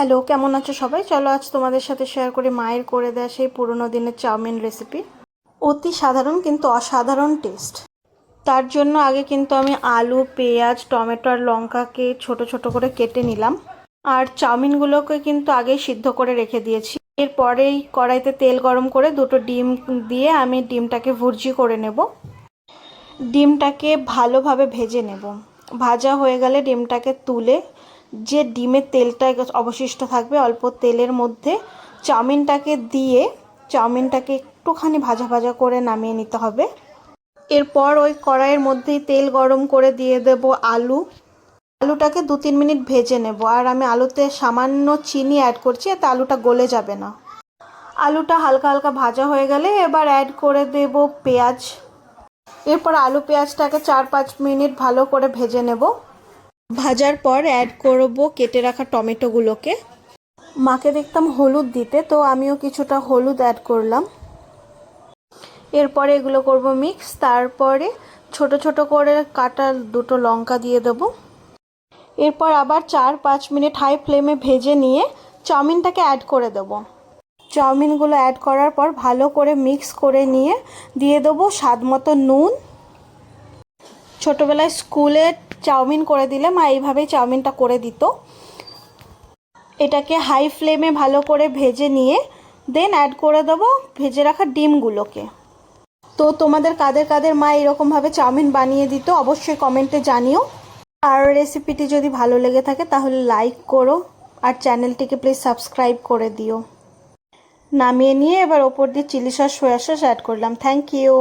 Hello, কেমন আছো সবাই? চলো আজ তোমাদের সাথে শেয়ার করি মায়ের করে দেওয়া সেই পুরোনো দিনের চাউমিন রেসিপি। অতি সাধারণ কিন্তু অসাধারণ টেস্ট। তার জন্য আগে কিন্তু আমি আলু, পেঁয়াজ, টমেটো আর লঙ্কাকে ছোট ছোট করে কেটে নিলাম। আর চাউমিনগুলোকে কিন্তু আগেই সিদ্ধ করে রেখে দিয়েছি। এরপরেই কড়াইতে তেল গরম করে দুটো ডিম দিয়ে আমি ডিমটাকে ভুর্জি করে নেব। ডিমটাকে ভালোভাবে ভেজে নেব। ভাজা হয়ে গেলে ডিমটাকে তুলে যে ডিমের তেলটা অবশিষ্ট থাকবে অল্প তেলের মধ্যে চাউমিনটাকে দিয়ে চাউমিনটাকে একটুখানি ভাজা ভাজা করে নামিয়ে নিতে হবে। এরপর ওই কড়াইয়ের মধ্যেই তেল গরম করে দিয়ে দেব আলুটাকে 2-3 মিনিট ভেজে নেব। আর আমি আলুতে সামান্য চিনি অ্যাড করছি, এতে আলুটা গলে যাবে না। আলুটা হালকা হালকা ভাজা হয়ে গেলে এবার অ্যাড করে দেব পেঁয়াজ। এরপর আলু পেঁয়াজটাকে 4-5 মিনিট ভালো করে ভেজে নেব। ভাজার পর অ্যাড করব কেটে রাখা টমেটোগুলোকে। মাকে দেখতাম হলুদ দিতে, তো আমিও কিছুটা হলুদ অ্যাড করলাম। এরপরে এগুলো করব মিক্স। তারপরে ছোট ছোট করে কাটা দুটো লঙ্কা দিয়ে দেব। এরপর আবার 4-5 মিনিট হাই ফ্লেমে ভেজে নিয়ে চাউমিনটাকে অ্যাড করে দেব। চাউমিনগুলো অ্যাড করার পর ভালো করে মিক্স করে নিয়ে দিয়ে দেবো স্বাদ মতো নুন। ছোটোবেলায় স্কুলে চাউমিন করে দিলে মা এইভাবেই চাউমিনটা করে দিত। এটাকে হাই ফ্লেমে ভালো করে ভেজে নিয়ে দেন অ্যাড করে দেবো ভেজে রাখা ডিমগুলোকে। তো তোমাদের কাদের কাদের মা এরকমভাবে চাউমিন বানিয়ে দিত অবশ্যই কমেন্টে জানিও। আর রেসিপিটি যদি ভালো লেগে থাকে তাহলে লাইক করো আর চ্যানেলটিকে প্লিজ সাবস্ক্রাইব করে দিও। নামিয়ে নিয়ে এবার ওপর দিয়ে chilli sauce, soya sauce add করলাম। Thank you.